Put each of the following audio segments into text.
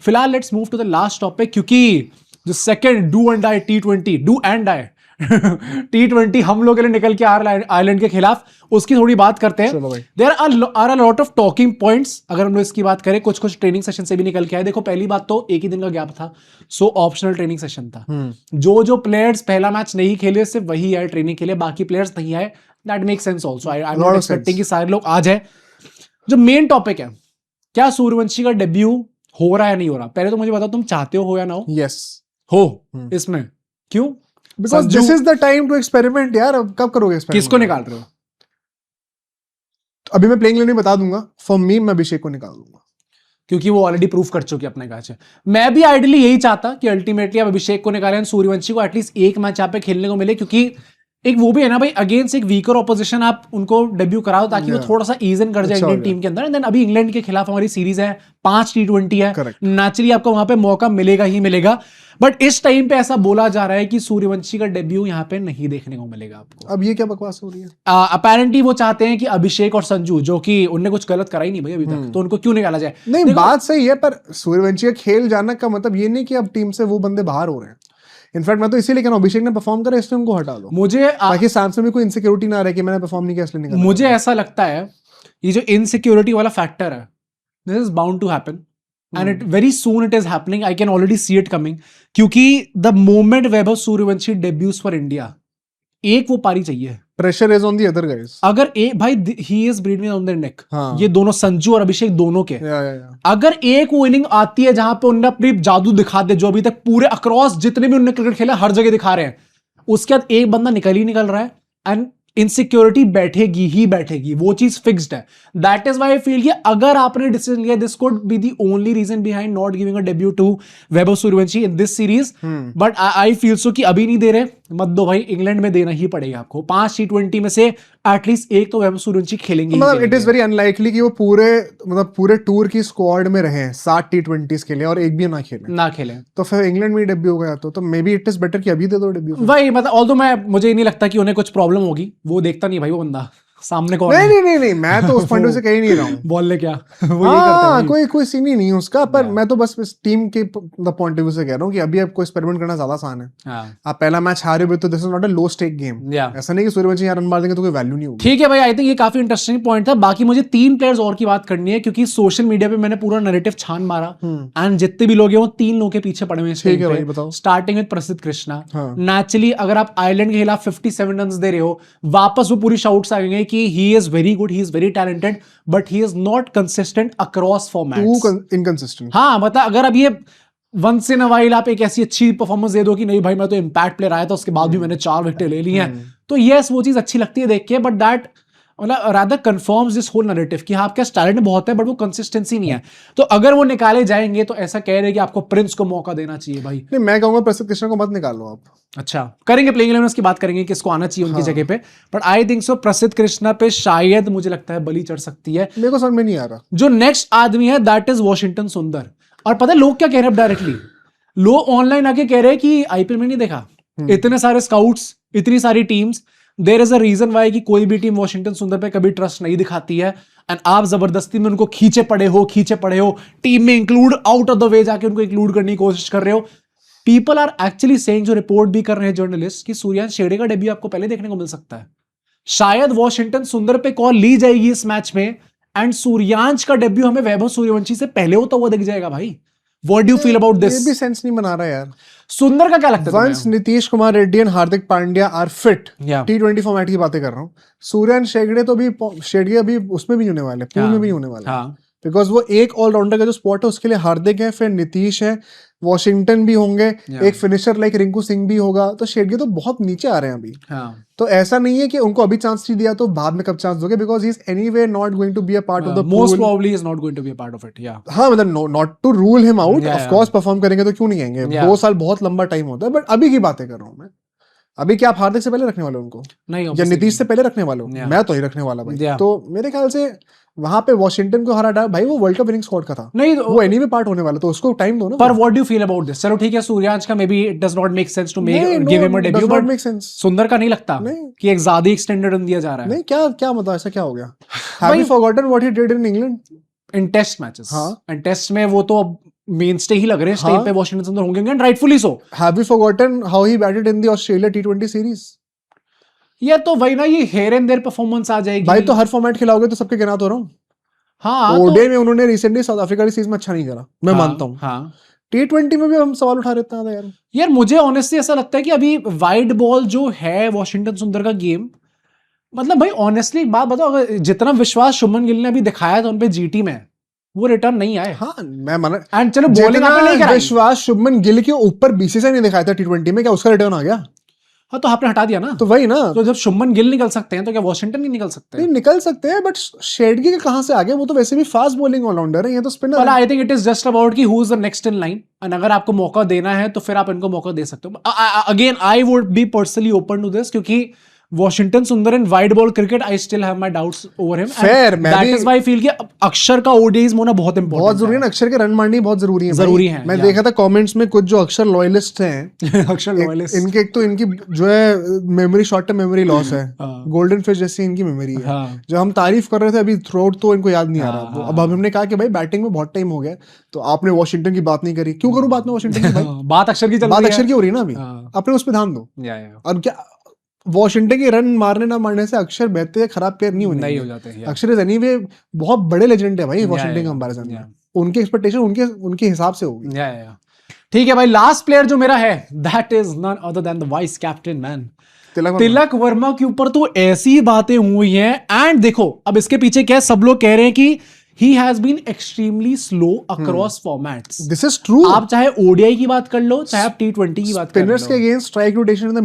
फिलहाल let's move to the last topic, क्योंकि जो second do and die T20 do and die T20 हम लोग के लिए निकल के आ रहा है आयरलैंड के खिलाफ, उसकी थोड़ी बात करते हैं। There are a lot of talking points. अगर हम लोग इसकी बात करें, कुछ कुछ ट्रेनिंग सेशन से भी निकल के आए। देखो पहली बात तो एक ही दिन का गैप था, सो ऑप्शनल ट्रेनिंग सेशन था। जो प्लेयर्स पहला मैच नहीं खेले सिर्फ वही आए ट्रेनिंग के लिए, बाकी प्लेयर्स नहीं आए। That make sense also. I am not expecting कि सारे लोग आ जाए। जो मेन टॉपिक है, क्या सूर्यवंशी का डेब्यू हो रहा है नहीं हो रहा? पहले तो मुझे बताओ, तुम चाहते हो या ना हो? यस हो इसमें क्यों? Because this is the time to experiment यार। अब कब करोगे एक्सपेरिमेंट? किसको निकाल रहे हो? अभी मैं प्लेइंग इलेवन बता दूंगा। फॉर मी मैं अभिषेक को निकाल दूंगा, क्योंकि वो ऑलरेडी प्रूफ कर चुके अपने मैच है। मैं भी आइडियली यही चाहता कि अल्टीमेटली अब अभिषेक को निकालें, सूर्यवंशी को एटलीस्ट एक मैच यहाँ पे खेलने को मिले, क्योंकि एक वो भी है ना भाई, अगेंस्ट एक वीकर ऑपोजिशन आप उनको डेब्यू कराओ ताकि वो थोड़ा सा ईज इन कर जाए इंडियन टीम के अंदर। एंड देन अभी इंग्लैंड के खिलाफ हमारी सीरीज है, 5 T20 है, नेचुरली आपको वहां पे मौका मिलेगा ही मिलेगा। बट इस टाइम पे ऐसा बोला जा रहा है कि सूर्यवंशी का डेब्यू यहाँ पे नहीं देखने को मिलेगा आपको। अब ये क्या बकवास हो रही है? अपेरेंटली वो चाहते हैं कि अभिषेक और संजू, जो कि उनने कुछ गलत करा ही नहीं भाई अभी तक, तो उनको क्यों निकाला जाए? नहीं, बात सही है, पर सूर्यवंशी का खेल जाना का मतलब ये नहीं कि अब टीम से वो बंदे बाहर हो रहे हैं। इनफैक्ट मैं तो इसीलिए कह रहा हूं, अभिषेक ने परफॉर्म करा इसलिए उनको हटा दो, मुझे ताकि सैमसंग में कोई इनसिक्योरिटी ना रहे कि मैंने परफॉर्म नहीं किया इसलिए निकाला। मुझे ऐसा लगता है ये जो इनसिक्योरिटी वाला फैक्टर है, this is bound to happen and it very soon it is happening. I can already see it coming, क्योंकि the moment Vaibhav Suryavanshi debuts for India, एक वो पारी चाहिए। Pressure is on the other guys. अगर एक भाई ही is breathing on their neck, हाँ। ये दोनों संजू और अभिषेक दोनों के, या। अगर एक वो इनिंग आती है जहां पे उन्होंने अपनी जादू दिखा दे, जो अभी तक पूरे अक्रॉस जितने भी उन्होंने क्रिकेट खेला हर जगह दिखा रहे हैं, उसके बाद एक बंदा निकल ही निकल रहा है एंड इनसिक्योरिटी बैठेगी ही बैठेगी, वो चीज फिक्स्ड है। That is why I feel कि अगर आपने डिसीजन लिया, this could be the only reason behind not giving a debut to Vaibhav Suryavanshi in this series. But I feel so कि अभी नहीं दे रहे, मत दो भाई, इंग्लैंड में देना ही पड़ेगा आपको। 5 T20 में से एटलीस्ट एक तो वैभव सूर्यवंशी खेलेंगे। मतलब इट इज वेरी अनलाइकली कि वो पूरे टूर की स्क्वाड में रहे 7 T20s के लिए और एक भी ना खेले तो फिर इंग्लैंड में डेब्यू हो गया तो may be it is better कि अभी दे दो डेब्यू। भाई मतलब ऑल्दो मुझे ये नहीं लगता कि उन्हें कुछ प्रॉब्लम होगी, वो देखता नहीं भाई वो बंदा सामने कौन है। नहीं मैं तो उस पॉइंट से कह ही नहीं रहा हूँ। बोल ले क्या कोई सीन ही नहीं है उसका, पर मैं तो बस टीम के पॉइंट ऑफ व्यू से कह रहा हूँ कि अभी आपको एक्सपेरिमेंट करना ज्यादा आसान है। आप पहला मैच हारे हुए तो this is not a low stake game. ऐसा नहीं कि सूर्यवंशी रन मार देंगे तो कोई वैल्यू नहीं होगी। ठीक है भाई, आई थिंक ये काफी इंटरेस्टिंग पॉइंट था। बाकी मुझे 3 प्लेयर्स और की बात करनी है, क्योंकि सोशल मीडिया पे मैंने पूरा नैरेटिव छान मारा एंड जितने भी लोग हैं वो 3 लोगों के पीछे पड़े हुए हैं। स्टार्टिंग विद प्रसिद्ध कृष्णा। नेचुरली अगर आप आयरलैंड के खिलाफ 57 रन दे रहे हो, वापस वो पूरी शाउट्स आ गए कि he is very good, he is very talented, but he is not consistent across formats. Too inconsistent. हाँ मतलब अगर अब ये once in a while आप एक ऐसी अच्छी परफॉर्मेंस दे दो कि नहीं भाई मैं तो इम्पैक्ट प्लेयर आया था, उसके बाद भी मैंने 4 विकेट ले ली हैं, तो यस वो चीज अच्छी लगती है देख के, बट दैट मतलब rather confirms this whole narrative कि हाँ आपके टैलेंट बहुत है बट वो कंसिस्टेंसी नहीं है। तो अगर वो निकाले जाएंगे तो ऐसा कह रहे हैं कि आपको प्रिंस को मौका देना चाहिए भाई। नहीं, मैं कहूंगा प्रसिद्ध कृष्णा को मत निकालो आप। अच्छा करेंगे, प्लेइंग 11 की बात करेंगे किसको आना चाहिए उनकी जगह पे, बट आई थिंक सो प्रसिद्ध कृष्णा पे शायद मुझे लगता है बलि चढ़ सकती है। मेरे को समझ में नहीं आ रहा। जो नेक्स्ट आदमी है दैट इज वॉशिंगटन सुंदर। और पता है लोग क्या कह रहे हैं डायरेक्टली, लोग ऑनलाइन आके कह रहे हैं कि आईपीएल में नहीं देखा, इतने सारे स्काउट्स, इतनी सारी teams, there is a reason why कि कोई भी टीम वॉशिंगटन सुंदर पे कभी ट्रस्ट नहीं दिखाती है एंड आप जबरदस्ती में उनको खींचे पड़े हो टीम में include out of the way जाके उनको इंक्लूड करने की कोशिश कर रहे हो। पीपल आर एक्चुअली सेइंग, जो रिपोर्ट भी कर रहे हैं जर्नलिस्ट, कि सूर्यांश शेड़े का डेब्यू आपको पहले देखने को मिल सकता है। शायद वॉशिंगटन सुंदर पे कॉल ली जाएगी इस मैच में एंड सूर्यांश का डेब्यू हमें वैभव सूर्यवंशी से पहले होता हुआ दिख जाएगा भाई। What do you feel about this? ये भी सेंस नहीं बना रहा यार। सुंदर का क्या लगता है? वंस नीतीश कुमार रेड्डी और Hardik Pandya are fit, T20 format की बातें कर रहा हूँ, सूर्यांश शेगड़े अभी उसमें भी नहीं होने वाले, पूल में भी नहीं होने वाले, बिकॉज वो एक ऑलराउंडर का जो स्पॉट है उसके लिए हार्दिक है, फिर नीतीश है, वॉशिंगटन भी होंगे, एक फिनिशर लाइक रिंकू सिंह भी होगा, तो शेडगे तो बहुत नीचे आ रहे हैं अभी। तो ऐसा नहीं है कि उनको अभी चांस नहीं दिया तो बाद में कब चांस दोगे, because he is anyway not going to be a part of the pool. Most probably is not going to be a part of it. हाँ मतलब not to rule him out, of course perform करेंगे तो क्यों नहीं आएंगे, 2 साल बहुत लंबा टाइम होता है, बट अभी की बातें कर रहा हूँ मैं। अभी क्या आप हार्दिक से पहले रखने वाले उनको नहीं, या नीतीश से पहले रखने वाले हो? मैं तो ही रखने वाला भाई। तो मेरे ख्याल से वहां पे वॉशिंगटन को हरा डाल भाई, वो वर्ल्ड कप विनिंग स्क्वाड का था, नहीं वो एनीवे पार्ट होने वाला, तो उसको टाइम दो ना। पर what do you feel about this? चलो ठीक है, सूर्यांश का maybe it does not make sense to make give him a debut, but Sundar का नहीं लगता कि एक ज्यादा एक्सटेंडेड रन दिया जा रहा है? नहीं, क्या मतलब ऐसा क्या हो गया? Have you forgotten what he did in England in test matches? And test में वो तो मेनस्टे ही लग रहे हैं इस हाँ। टाइम पे वॉशिंगटन सुंदर होंगे and rightfully so. Have you forgotten how he batted in the Australia T20 series? ये तो वही ना, ये हेयर एंड देयर परफॉर्मेंस आ जाएगी भाई तो हर फॉर्मेट खिलाओगे तो सबके गिना तो रहा हूँ। हाँ ओडीआई में उन्होंने रिसेंटली साउथ अफ्रीका की सीरीज में अच्छा नहीं करा, मैं मानता हूँ। हाँ T20 में भी हम सवाल उठा रहे थे यार। यार मुझे ऑनेस्टली ऐसा लगता है कि अभी वाइड बॉल जो है वॉशिंगटन सुंदर का गेम, मतलब भाई ऑनेस्टली एक बात बताओ, अगर जितना विश्वास शुभमन गिल ने अभी दिखाया था उनपे जीटी में, वो रिटर्न नहीं आए। हाँ मैं माना, एंड चलो बॉलिंग आपने नहीं कराई, विश्वास शुभमन गिल के ऊपर बीसीसीआई ने दिखाया था T20 में, क्या उसका रिटर्न आ गया? हाँ तो आपने हटा दिया ना। तो वही ना, तो जब शुभमन गिल निकल सकते हैं तो क्या वॉशिंगटन नहीं निकल सकते? नहीं निकल सकते हैं, बट शेडगी के कहां से आ गए? वो तो वैसे भी फास्ट बॉलिंग ऑलराउंडर है, ये तो स्पिनर है। I think it is just about कि who is the next in line, and अगर आपको मौका देना है तो फिर आप इनको मौका दे सकते हो। Again I would be personally open to this, क्योंकि Washington Sundar in wide ball cricket I still have my doubts over him. Fair, मैं दैट भी- इज व्हाई आई फील कि अक्षर का ओडीआईज होना बहुत इंपॉर्टेंट, बहुत जरूरी है ना, अक्षर के रन मारनी बहुत जरूरी है। जरूरी भाई। है, मैं या। देखा था कमेंट्स में कुछ जो अक्षर लॉयलिस्ट हैं, अक्षर लॉयलिस्ट, इनके एक तो इनकी जो है memory, short term memory loss है, हाँ। गोल्डन फिश जैसी इनकी मेमोरी है। हाँ। जब हम तारीफ कर रहे थे अभी थ्रोट, तो इनको याद नहीं आ रहा। हाँ, अब हमने कहा कि भाई बैटिंग में बहुत टाइम हो गया, तो आपने वॉशिंगटन की बात नहीं करी, क्यों करूं बात में वॉशिंगटन की? भाई बात अक्षर की चल बात रही अक्षर की हो रही है ना अभी, हाँ। अपने उस पर ध्यान दो। या अब क्या वॉशिंगटन के रन मारने ना मारने से अक्षर बेहतर या खराब प्लेयर नहीं होने नहीं हो जाते हैं, अक्षर इज एनीवे बहुत बड़े लेजेंड है भाई वॉशिंगटन या, कंपैरिजन में। या। उनकी एक्सपेक्टेशन उनके हिसाब से होगी। या। ठीक है भाई, लास्ट प्लेयर जो मेरा है that is none other than the vice captain man Tilak Varma के ऊपर तो ऐसी बातें हुई हैं। एंड देखो अब इसके पीछे क्या है, सब लोग कह रहे हैं कि he has been extremely slow across formats. This is true. आप चाहे ओडीआई की बात कर लो, चाहे आप T20 की बात कर लो, स्पिनर्स के against strike rotation in the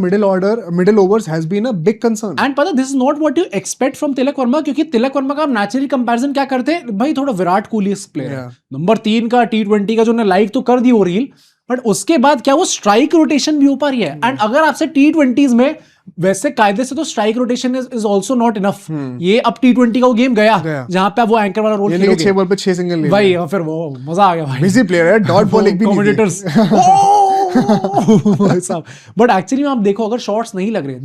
middle overs has been a big concern. And पता this is not what you expect from Tilak Varma, क्योंकि तिलक वर्मा का आप नेचुरली कंपैरिजन क्या करते हैं भाई, थोड़ा विराट कोहली प्लेयर है, नंबर 3 का T20 का जो ने लाइक तो कर दी वो रील, बट उसके बाद क्या वो स्ट्राइक रोटेशन भी हो पा रही है। एंड अगर आपसे T20s में वैसे कायदे से तो strike rotation is also not enough, ये अब T20 का वो गेम गया जहां पे आप वो एंकर वाला रोल खेलोगे, 6 बॉल पे 6 सिंगल ले भाई, और फिर वो मजा आ गया भाई, बिजी प्लेयर है, डॉट बॉलिंग भी नहीं दी। कमेंटेटर्स भाई साहब। बट एक्चुअली में आप देखो, अगर शॉट्स नहीं लग रहे,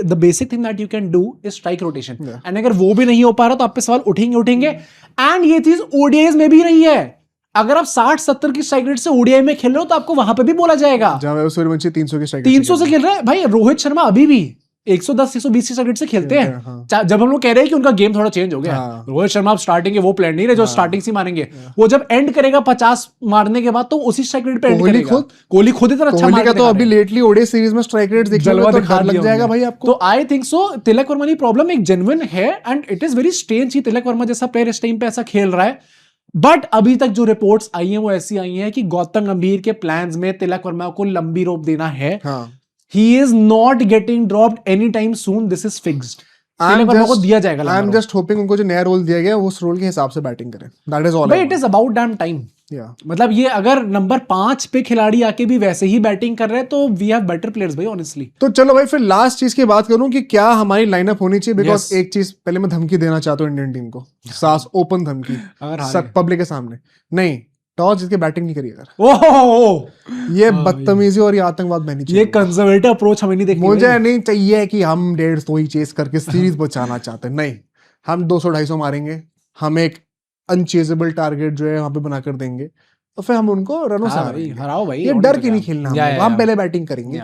the basic thing that you can do is strike rotation, and अगर वो भी नहीं हो पा रहा तो आप पे सवाल उठेंगे। एंड ये चीज ओडीआईज में भी रही है, अगर आप 60-70 की स्ट्राइक रेट से ओडीआई में खेल रहे हो तो आपको वहां पे भी बोला जाएगा। जहां सूर्यवंशी 300 की स्ट्राइक 300 से खेल रहे हैं भाई, रोहित शर्मा अभी भी 110-120 की स्ट्राइक रेट से खेलते हैं। हाँ। जब हम लोग कह रहे हैं कि उनका गेम थोड़ा चेंज हो गया, हाँ। रोहित शर्मा अब स्टार्टिंग के वो प्लेयर नहीं रहे जो स्टार्टिंग से मारेंगे, वो जब एंड करेगा 50 मारने के बाद तो उसी स्ट्राइक रेट पे एंड करेगा। कोहली खुद इतना अच्छा कोहली का तो अभी लेटली ओडीआई सीरीज में स्ट्राइक रेट देखने में तो डर लग जाएगा भाई आपको। तो I think so Tilak Varma की प्रॉब्लम एक जेन्युइन है, and it is very strange कि तिलक वर्मा जैसा प्लेयर इस टाइम पे ऐसा खेल रहा है। बट अभी तक जो रिपोर्ट्स आई हैं वो ऐसी आई हैं कि गौतम गंभीर के प्लान्स में तिलक वर्मा को लंबी रोप देना है। He is not getting dropped anytime soon. This is fixed. Tilak Varma को दिया जाएगा। I am just hoping उनको जो नया रोल दिया गया है उस रोल के हिसाब से बैटिंग करें। That is all. But it is about damn time. मतलब ये अगर नंबर 5 पे खिलाड़ी आके भी वैसे ही बैटिंग कर रहे हैं तो we have better players भाई honestly. तो चलो भाई फिर लास्ट चीज की बात करूं कि क्या हमारी लाइनअप होनी चाहिए, बिकॉज एक चीज पहले मैं धमकी देना चाहता हूँ इंडियन टीम को, सास ओपन धमकी सब पब्लिक के सामने, नहीं टॉस जीत के बैटिंग नहीं करिए अगर। ये बदतमीजी और ये आतंकवाद मैंने ये कंजर्वेटिव अप्रोच हमें नहीं देखनी। मुझे नहीं चाहिए कि हम 150 ही चेस करके सीरीज बचाना चाहते हैं, नहीं, हम 200-250 मारेंगे, हम एक अनचेजेबल टारगेट जो है वहां पे बना कर देंगे, तो फिर हम उनको रनों से हराओ भाई, ये डर के नहीं खेलना, हम पहले बैटिंग करेंगे।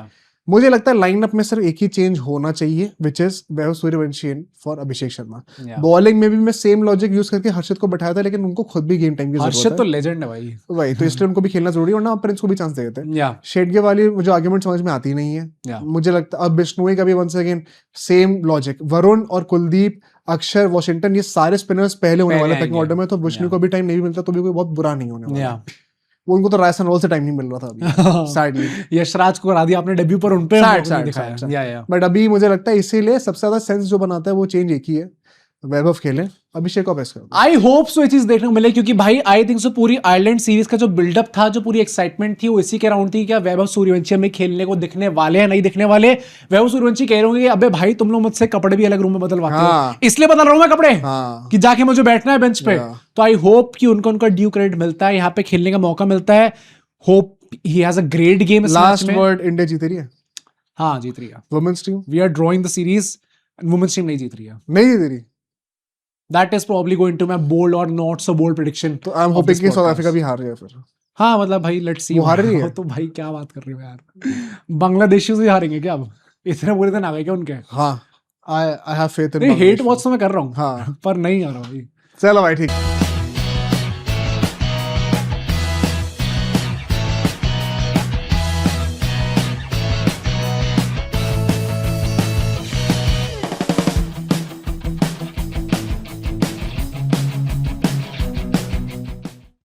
मुझे लगता है लाइनअप में सिर्फ एक ही चेंज होना चाहिए, which is Vaibhav Suryavanshi for Abhishek Sharma. Bowling में भी मैं सेम लॉजिक यूज करके हर्षित को बैठाया था, लेकिन उनको खुद भी गेम टाइम की जरूरत है। हर्षित तो लेजेंड है भाई, तो इसलिए उनको भी खेलना जरूरी है, वरना प्रिंस को भी चांस देते हैं। शेडगे वाली मुझे आर्गुमेंट समझ में आती नहीं है। मुझे लगता है अब बिश्नोई का भी once again same logic, Varun और कुलदीप, अक्षर, वॉशिंगटन, ये सारे स्पिनर्स पहले होने वाले बैटिंग ऑर्डर में, तो बिश्नोई को भी टाइम नहीं मिलता तो भी कोई बहुत बुरा नहीं होने वाला। उनको तो रायसन रॉल से टाइम नहीं मिल रहा था अभी, सैडली। यशराज को करा दिया आपने डेब्यू पर, उन पे दिखाया। बट अभी मुझे लगता है इसीलिए सबसे ज्यादा सेंस जो बनाता है वो चेंज एक ही है, वैभव खेले, अभिषेक को बेस्ट कर। आई होप सो ये चीज देखने को मिले, क्योंकि भाई आई थिंक सो पूरी आयरलैंड सीरीज का जो बिल्डअप था, जो पूरी एक्साइटमेंट थी, वो इसी के अराउंड थी। क्या वैभव सूर्यवंशी में खेलने को दिखने वाले हैं, नहीं दिखने वाले? वैभव सूर्यवंशी कह रहे होंगे अबे भाई तुम लोग मुझसे कपड़े भी अलग रूम में बदलवाते हो, इसलिए बदल रहा हूं मैं कपड़े कि जाके मुझे बैठना है बेंच पे। तो आई होप कि उनको उनका ड्यू क्रेडिट मिलता है, यहाँ पे खेलने का मौका मिलता है। Hope he has a great game. Last word, India जीत रही है। हाँ जीत रही है women's team. We are drawing the series, women's team नहीं जीत रही है। नहीं जीत रही। That is probably going to be my bold or not so bold prediction. तो आई एम होपिंग कि साउथ अफ्रीका भी हार जाए फिर। हाँ मतलब भाई लेट्स सी, वो हार रही है तो भाई क्या बात कर रहे हो यार, बांग्लादेशी से हारेंगे क्या अब, इतने बुरे दिन आ गए क्या उनके? हाँ, आई हैव फेथ इन नहीं हेट वॉच तो मैं कर रहा हूँ हाँ पर नहीं आ रहा भाई। चलो भाई ठीक।